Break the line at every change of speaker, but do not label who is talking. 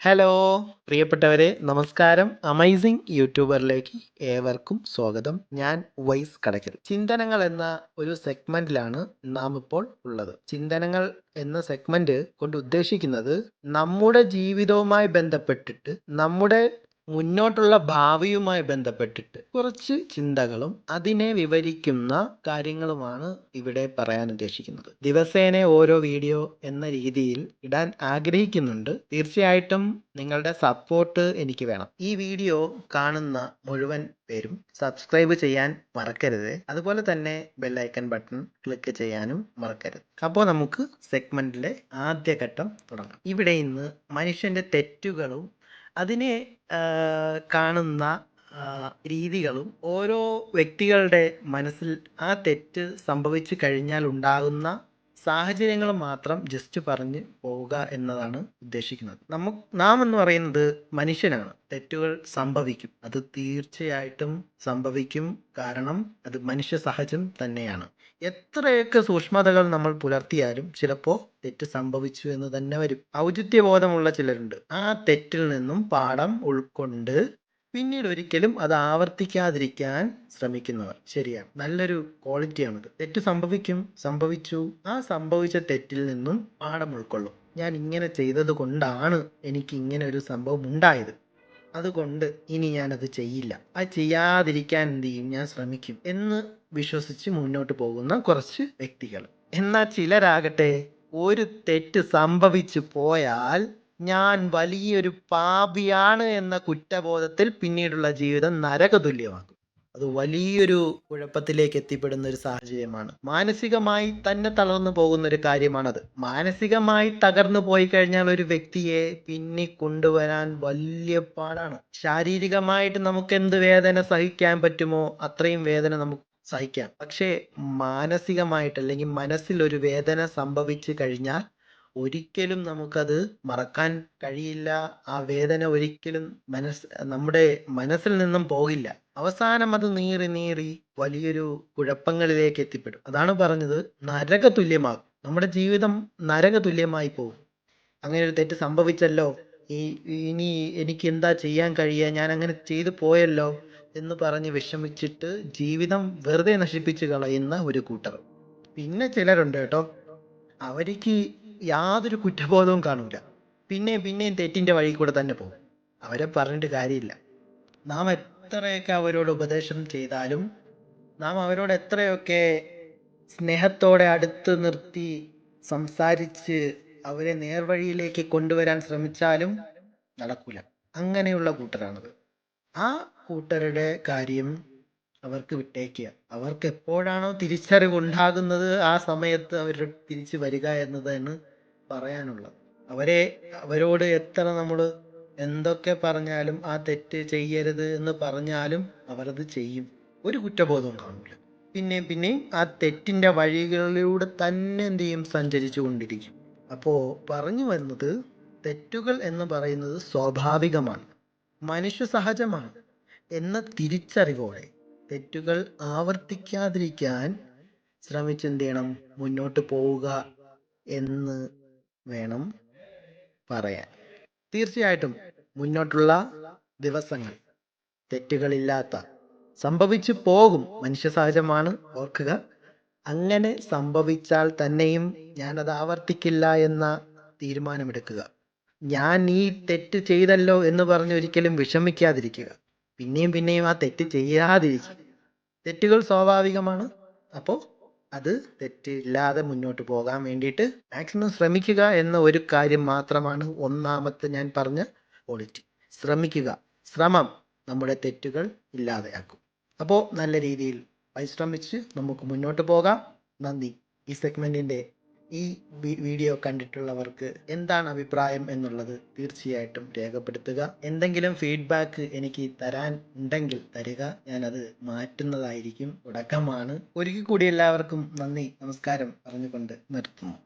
Hello പ്രിയപ്പെട്ടവരെ, നമസ്കാരം. Amazing യൂട്യൂബറിലേക്ക് ഏവർക്കും സ്വാഗതം. ഞാൻ വൈസ് കടയ്ക്കൽ. ചിന്തനങ്ങൾ എന്ന ഒരു സെഗ്മെന്റിലാണ് നാം ഇപ്പോൾ ഉള്ളത്. ചിന്തനങ്ങൾ എന്ന സെഗ്മെന്റ് കൊണ്ട് ഉദ്ദേശിക്കുന്നത് നമ്മുടെ ജീവിതവുമായി ബന്ധപ്പെട്ടിട്ട്, നമ്മുടെ മുന്നോട്ടുള്ള ഭാവിയുമായി ബന്ധപ്പെട്ടിട്ട് കുറച്ച് ചിന്തകളും അതിനെ വിവരിക്കുന്ന കാര്യങ്ങളുമാണ് ഇവിടെ പറയാൻ ഉദ്ദേശിക്കുന്നത്. ദിവസേന ഓരോ വീഡിയോ എന്ന രീതിയിൽ ഇടാൻ ആഗ്രഹിക്കുന്നുണ്ട്. തീർച്ചയായിട്ടും നിങ്ങളുടെ സപ്പോർട്ട് എനിക്ക് വേണം. ഈ വീഡിയോ കാണുന്ന മുഴുവൻ പേരും സബ്സ്ക്രൈബ് ചെയ്യാൻ മറക്കരുത്. അതുപോലെ തന്നെ ബെല്ലൈക്കൺ ബട്ടൺ ക്ലിക്ക് ചെയ്യാനും മറക്കരുത്. അപ്പോൾ നമുക്ക് സെഗ്മെന്റിലെ ആദ്യ ഘട്ടം തുടങ്ങാം. ഇവിടെ ഇന്ന് മനുഷ്യന്റെ തെറ്റുകളും അതിനെ കാണുന്ന രീതികളും ഓരോ വ്യക്തികളുടെ മനസ്സിൽ ആ തെറ്റ് സംഭവിച്ചു കഴിഞ്ഞാൽ ഉണ്ടാകുന്ന സാഹചര്യങ്ങൾ മാത്രം ജസ്റ്റ് പറഞ്ഞ് പോവുക എന്നതാണ് ഉദ്ദേശിക്കുന്നത്. നാം എന്ന് പറയുന്നത് മനുഷ്യനാണ്. തെറ്റുകൾ സംഭവിക്കും, അത് തീർച്ചയായിട്ടും സംഭവിക്കും. കാരണം അത് മനുഷ്യ സഹജം തന്നെയാണ്. എത്രയൊക്കെ സൂക്ഷ്മതകൾ നമ്മൾ പുലർത്തിയാലും ചിലപ്പോൾ തെറ്റ് സംഭവിച്ചു എന്ന് തന്നെ വരും. ഔചിത്യബോധമുള്ള ചിലരുണ്ട്. ആ തെറ്റിൽ നിന്നും പാഠം ഉൾക്കൊണ്ട് പിന്നീട് ഒരിക്കലും അത് ആവർത്തിക്കാതിരിക്കാൻ ശ്രമിക്കുന്നവർ. ശരിയാണ്, നല്ലൊരു ക്വാളിറ്റിയാണിത്. തെറ്റ് സംഭവിച്ചു, ആ സംഭവിച്ച തെറ്റിൽ നിന്നും പാഠം ഉൾക്കൊള്ളും. ഞാൻ ഇങ്ങനെ ചെയ്തത് കൊണ്ടാണ് എനിക്ക് ഇങ്ങനെ ഒരു സംഭവം ഉണ്ടായത്, അതുകൊണ്ട് ഇനി ഞാനത് ചെയ്യില്ല, അത് ചെയ്യാതിരിക്കാൻ എന്ത് ചെയ്യും, ഞാൻ ശ്രമിക്കും എന്ന് വിശ്വസിച്ച് മുന്നോട്ട് പോകുന്ന കുറച്ച് വ്യക്തികൾ. എന്നാൽ ചിലരാകട്ടെ, ഒരു തെറ്റ് സംഭവിച്ചു പോയാൽ ഞാൻ വലിയൊരു പാപിയാണ് എന്ന കുറ്റബോധത്തിൽ പിന്നീടുള്ള ജീവിതം നരകതുല്യമാക്കും. അത് വലിയൊരു കുഴപ്പത്തിലേക്ക് എത്തിപ്പെടുന്ന ഒരു സാഹചര്യമാണ്. മാനസികമായി തന്നെ തളർന്നു പോകുന്ന ഒരു കാര്യമാണത്. മാനസികമായി തകർന്നു പോയി കഴിഞ്ഞാൽ ഒരു വ്യക്തിയെ പിന്നെ കൊണ്ടുവരാൻ വലിയ പാടാണ്. ശാരീരികമായിട്ട് നമുക്ക് എന്ത് വേദന സഹിക്കാൻ പറ്റുമോ അത്രയും വേദന നമുക്ക് സഹിക്കാം. പക്ഷേ മാനസികമായിട്ട് അല്ലെങ്കിൽ മനസ്സിൽ ഒരു വേദന സംഭവിച്ചു കഴിഞ്ഞാൽ ഒരിക്കലും നമുക്കത് മറക്കാൻ കഴിയില്ല. ആ വേദന ഒരിക്കലും നമ്മുടെ മനസ്സിൽ നിന്നും പോകില്ല. അവസാനം അത് നീറി വലിയൊരു കുഴപ്പങ്ങളിലേക്ക് എത്തിപ്പെടും. അതാണ് പറഞ്ഞത്, നരക തുല്യമാകും. നമ്മുടെ ജീവിതം നരക തുല്യമായി പോകും. അങ്ങനെ ഒരു തെറ്റ് സംഭവിച്ചല്ലോ, ഇനി എനിക്ക് എന്താ ചെയ്യാൻ കഴിയുക, ഞാൻ അങ്ങനെ ചെയ്തു പോയല്ലോ എന്ന് പറഞ്ഞ് വിഷമിച്ചിട്ട് ജീവിതം വെറുതെ നശിപ്പിച്ച് കളയുന്ന ഒരു കൂട്ടർ. പിന്നെ ചിലരുണ്ട് കേട്ടോ, അവർക്ക് യാതൊരു കുറ്റബോധവും കാണൂല. പിന്നെയും തെറ്റിന്റെ വഴി കൂടെ തന്നെ പോകും. അവരെ പറഞ്ഞിട്ട് കാര്യമില്ല. നാം എത്രയൊക്കെ അവരോട് ഉപദേശം ചെയ്താലും, നാം അവരോട് എത്രയൊക്കെ സ്നേഹത്തോടെ അടുത്ത് നിർത്തി സംസാരിച്ച് അവരെ നേർവഴിയിലേക്ക് കൊണ്ടുവരാൻ ശ്രമിച്ചാലും നടക്കൂല. അങ്ങനെയുള്ള കൂട്ടരാണത്. ആ കൂട്ടരുടെ കാര്യം അവർക്ക് വിട്ടേക്കുക. അവർക്ക് എപ്പോഴാണോ തിരിച്ചറിവുണ്ടാകുന്നത് ആ സമയത്ത് അവർ തിരിച്ചു വരിക എന്നതാണ് പറയാനുള്ളത്. അവരോട് എത്ര നമ്മൾ എന്തൊക്കെ പറഞ്ഞാലും, ആ തെറ്റ് ചെയ്യരുത് എന്ന് പറഞ്ഞാലും അവരത് ചെയ്യും. ഒരു കുറ്റബോധവും കാണില്ല. പിന്നെയും ആ തെറ്റിന്റെ വഴികളിലൂടെ തന്നെ എന്ത് ചെയ്യും, സഞ്ചരിച്ചു കൊണ്ടിരിക്കും. അപ്പോ പറഞ്ഞു വരുന്നത്, തെറ്റുകൾ എന്ന് പറയുന്നത് സ്വാഭാവികമാണ്, മനുഷ്യ സഹജമാണ് എന്ന തിരിച്ചറിവോടെ തെറ്റുകൾ ആവർത്തിക്കാതിരിക്കാൻ ശ്രമിച്ചെന്ത് ചെയ്യണം, മുന്നോട്ട് പോവുക എന്ന് വേണം പറയാൻ. തീർച്ചയായിട്ടും മുന്നോട്ടുള്ള ദിവസങ്ങൾ തെറ്റുകളില്ലാത്ത സംഭവിച്ചു പോകും, മനുഷ്യ സഹജമാണ്, ഓർക്കുക. അങ്ങനെ സംഭവിച്ചാൽ തന്നെയും ഞാനത് ആവർത്തിക്കില്ല എന്ന തീരുമാനമെടുക്കുക. ഞാൻ ഈ തെറ്റ് ചെയ്തല്ലോ എന്ന് പറഞ്ഞ് ഒരിക്കലും വിഷമിക്കാതിരിക്കുക. പിന്നെയും ആ തെറ്റ് ചെയ്യാതിരിക്കുക. തെറ്റുകൾ സ്വാഭാവികമാണ്. അപ്പോൾ അത് തെറ്റില്ലാതെ മുന്നോട്ട് പോകാൻ വേണ്ടിയിട്ട് മാക്സിമം ശ്രമിക്കുക എന്ന ഒരു കാര്യം മാത്രമാണ് ഒന്നാമത്തെ ഞാൻ പറഞ്ഞ ക്വാളിറ്റി. ശ്രമിക്കുക. ശ്രമം നമ്മുടെ തെറ്റുകൾ ഇല്ലാതെയാക്കും. അപ്പോൾ നല്ല രീതിയിൽ പരിശ്രമിച്ച് നമുക്ക് മുന്നോട്ട് പോകാം. നന്ദി. ഈ സെഗ്മെന്റിന്റെ ഈ വീഡിയോ കണ്ടിട്ടുള്ളവർക്ക് എന്താണ് അഭിപ്രായം എന്നുള്ളത് തീർച്ചയായിട്ടും രേഖപ്പെടുത്തുക. എന്തെങ്കിലും ഫീഡ്ബാക്ക് എനിക്ക് തരാൻ ഉണ്ടെങ്കിൽ തരിക, ഞാനത് മാറ്റുന്നതായിരിക്കും. തുടക്കമാണ്. ഒരിക്കൽ കൂടി എല്ലാവർക്കും നന്ദി, നമസ്കാരം പറഞ്ഞുകൊണ്ട് നിർത്തുന്നു.